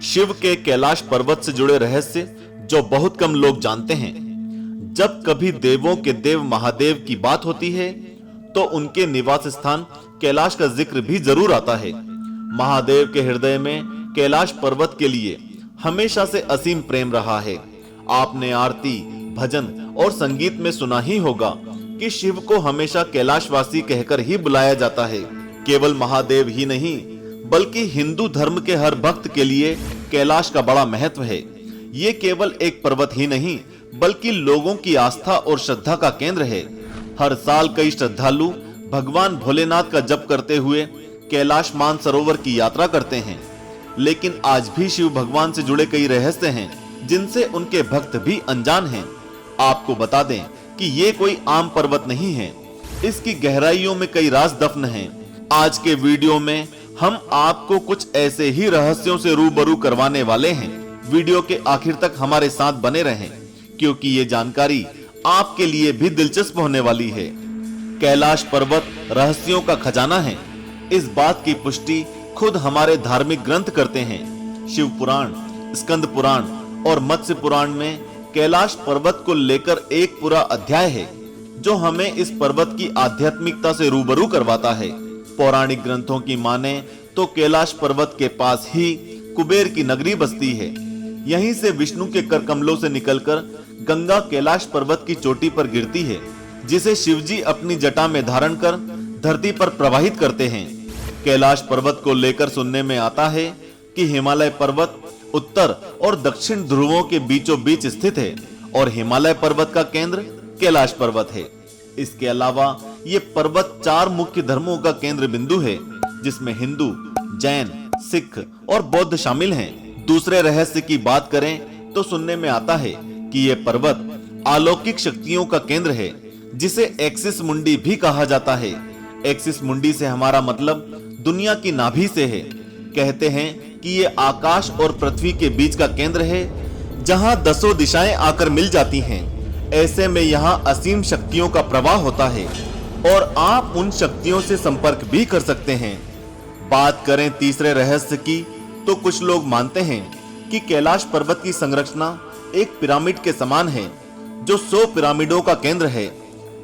शिव के कैलाश पर्वत से जुड़े रहस्य जो बहुत कम लोग जानते हैं। जब कभी देवों के देव महादेव की बात होती है तो उनके निवास स्थान कैलाश का जिक्र भी जरूर आता है। महादेव के हृदय में कैलाश पर्वत के लिए हमेशा से असीम प्रेम रहा है। आपने आरती, भजन और संगीत में सुना ही होगा कि शिव को हमेशा कैलाशवासी कहकर ही बुलाया जाता है। केवल महादेव ही नहीं बल्कि हिंदू धर्म के हर भक्त के लिए कैलाश का बड़ा महत्व है। ये केवल एक पर्वत ही नहीं बल्कि लोगों की आस्था और श्रद्धा का केंद्र है। हर साल कई श्रद्धालु भगवान भोलेनाथ का जप करते हुए कैलाश मानसरोवर की यात्रा करते हैं। लेकिन आज भी शिव भगवान से जुड़े कई रहस्य हैं जिनसे उनके भक्त भी अनजान हैं। आपको बता दें कि ये कोई आम पर्वत नहीं है, इसकी गहराइयों में कई राज दफन हैं। आज के वीडियो में हम आपको कुछ ऐसे ही रहस्यों से रूबरू करवाने वाले हैं। वीडियो के आखिर तक हमारे साथ बने रहें क्योंकि ये जानकारी आपके लिए भी दिलचस्प होने वाली है। कैलाश पर्वत रहस्यों का खजाना है, इस बात की पुष्टि खुद हमारे धार्मिक ग्रंथ करते हैं। शिव पुराण, स्कंद पुराण और मत्स्य पुराण में कैलाश पर्वत को लेकर एक पूरा अध्याय है जो हमें इस पर्वत की आध्यात्मिकता से रूबरू करवाता है। पौराणिक ग्रंथों की माने तो कैलाश पर्वत के पास ही कुबेर की नगरी बसती है। यहीं से विष्णु के कर कमलों से निकलकर गंगा कैलाश पर्वत की चोटी पर गिरती है, जिसे शिवजी अपनी जटा में धारण कर धरती पर प्रवाहित करते हैं। कैलाश पर्वत को लेकर सुनने में आता है कि हिमालय पर्वत उत्तर और दक्षिण ध्रुवों के बीचों बीच स्थित है और हिमालय पर्वत का केंद्र कैलाश पर्वत है। इसके अलावा ये पर्वत 4 मुख्य धर्मों का केंद्र बिंदु है जिसमें हिंदू, जैन, सिख और बौद्ध शामिल हैं। दूसरे रहस्य की बात करें तो सुनने में आता है कि यह पर्वत अलौकिक शक्तियों का केंद्र है जिसे एक्सिस मुंडी भी कहा जाता है। एक्सिस मुंडी से हमारा मतलब दुनिया की नाभि से है। कहते हैं कि ये आकाश और पृथ्वी के बीच का केंद्र है जहां 10 दिशाएं आकर मिल जाती हैं। ऐसे में यहाँ असीम शक्तियों का प्रवाह होता है और आप उन शक्तियों से संपर्क भी कर सकते हैं। बात करें तीसरे रहस्य की तो कुछ लोग मानते हैं कि कैलाश पर्वत की संरचना एक पिरामिड के समान है जो 100 पिरामिडों का केंद्र है।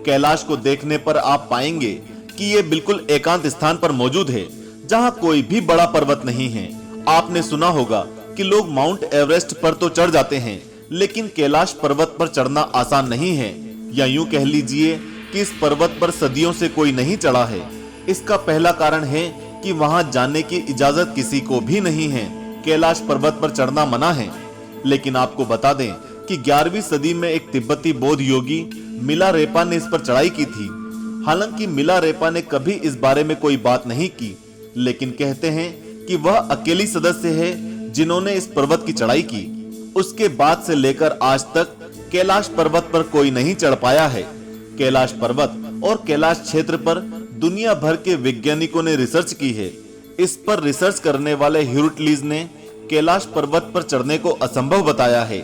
कैलाश को देखने पर आप पाएंगे कि ये बिल्कुल एकांत स्थान पर मौजूद है जहां कोई भी बड़ा पर्वत नहीं है। आपने सुना होगा कि लोग माउंट एवरेस्ट पर तो चढ़ जाते हैं लेकिन कैलाश पर्वत पर चढ़ना आसान नहीं है, या यूं कह लीजिए कि इस पर्वत पर सदियों से कोई नहीं चढ़ा है। इसका पहला कारण है कि वहां जाने की इजाजत किसी को भी नहीं है। कैलाश पर्वत पर चढ़ना मना है। लेकिन आपको बता दें कि 11वीं सदी में एक तिब्बती बौद्ध योगी मिलारेपा ने इस पर चढ़ाई की थी। हालांकि मिलारेपा ने कभी इस बारे में कोई बात नहीं की, लेकिन कहते हैं कि वह अकेली सदस्य है जिन्होंने इस पर्वत की चढ़ाई की। उसके बाद से लेकर आज तक कैलाश पर्वत पर कोई नहीं चढ़ पाया है। कैलाश पर्वत और कैलाश क्षेत्र पर दुनिया भर के वैज्ञानिकों ने रिसर्च की है। इस पर रिसर्च करने वाले ह्यूरिटलीज ने कैलाश पर्वत पर चढ़ने को असंभव बताया है।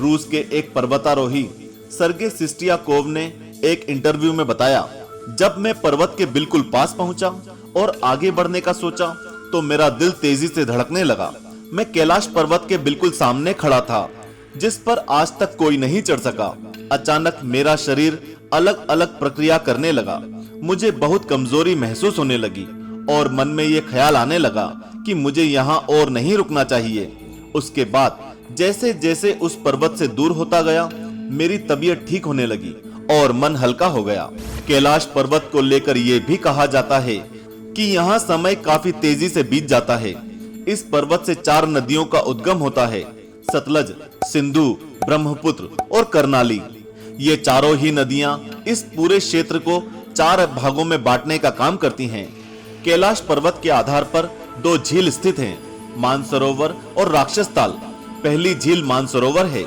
रूस के एक पर्वतारोही सर्गे सिस्टियाकोव ने एक इंटरव्यू में बताया, जब मैं पर्वत के बिल्कुल पास पहुंचा और आगे बढ़ने का सोचा तो मेरा दिल तेजी से धड़कने लगा। मैं कैलाश पर्वत के बिल्कुल सामने खड़ा था जिस पर आज तक कोई नहीं चढ़ सका। अचानक मेरा शरीर अलग अलग प्रक्रिया करने लगा। मुझे बहुत कमजोरी महसूस होने लगी और मन में यह ख्याल आने लगा कि मुझे यहाँ और नहीं रुकना चाहिए। उसके बाद जैसे जैसे उस पर्वत से दूर होता गया मेरी तबीयत ठीक होने लगी और मन हल्का हो गया। कैलाश पर्वत को लेकर यह भी कहा जाता है कि यहाँ समय काफी तेजी से बीत जाता है। इस पर्वत से 4 नदियों का उद्गम होता है, सतलज, सिंधु, ब्रह्मपुत्र और कर्नाली। ये चारों ही नदियां इस पूरे क्षेत्र को 4 भागों में बांटने का काम करती हैं। कैलाश पर्वत के आधार पर 2 झील स्थित हैं, मानसरोवर और राक्षस ताल। पहली झील मानसरोवर है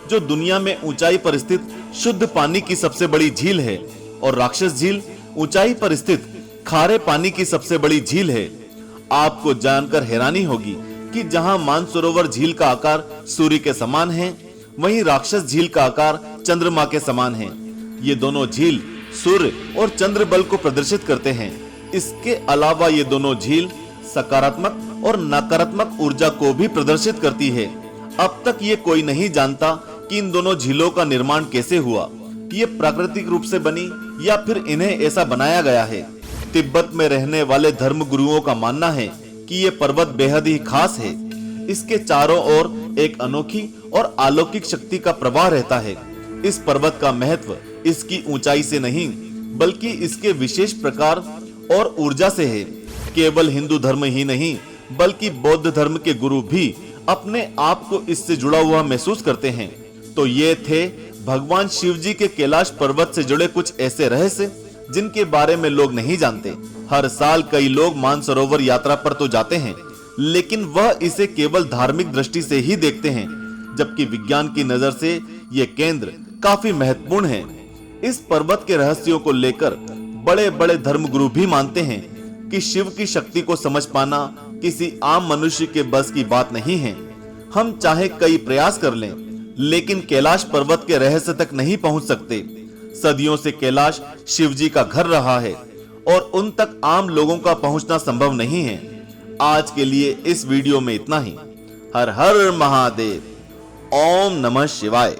जो दुनिया में ऊंचाई पर स्थित शुद्ध पानी की सबसे बड़ी झील है, और राक्षस झील ऊंचाई पर स्थित खारे पानी की सबसे बड़ी झील है। आपको जानकर हैरानी होगी कि जहां मानसरोवर झील का आकार सूर्य के समान है, वहीं राक्षस झील का आकार चंद्रमा के समान है। ये दोनों झील सूर्य और चंद्र बल को प्रदर्शित करते हैं। इसके अलावा ये दोनों झील सकारात्मक और नकारात्मक ऊर्जा को भी प्रदर्शित करती है। अब तक ये कोई नहीं जानता कि इन दोनों झीलों का निर्माण कैसे हुआ, ये प्राकृतिक रूप से बनी या फिर इन्हें ऐसा बनाया गया है। तिब्बत में रहने वाले धर्म गुरुओं का मानना है कि ये पर्वत बेहद ही खास है। इसके चारों ओर एक अनोखी और अलौकिक शक्ति का प्रवाह रहता है। इस पर्वत का महत्व इसकी ऊंचाई से नहीं बल्कि इसके विशेष प्रकार और ऊर्जा से है। केवल हिंदू धर्म ही नहीं बल्कि बौद्ध धर्म के गुरु भी अपने आप को इससे जुड़ा हुआ महसूस करते हैं। तो ये थे भगवान शिव जी के कैलाश पर्वत से जुड़े कुछ ऐसे रहस्य जिनके बारे में लोग नहीं जानते। हर साल कई लोग मानसरोवर यात्रा पर तो जाते हैं, लेकिन वह इसे केवल धार्मिक दृष्टि से ही देखते हैं, जबकि विज्ञान की नजर से यह केंद्र काफी महत्वपूर्ण है। इस पर्वत के रहस्यों को लेकर बड़े बड़े धर्मगुरु भी मानते हैं कि शिव की शक्ति को समझ पाना किसी आम मनुष्य के बस की बात नहीं है। हम चाहे कई प्रयास कर लें, लेकिन कैलाश पर्वत के रहस्य तक नहीं पहुंच सकते। सदियों से कैलाश शिव जी का घर रहा है और उन तक आम लोगों का पहुंचना संभव नहीं है। आज के लिए इस वीडियो में इतना ही। हर हर महादेव। ओम नमः शिवाय।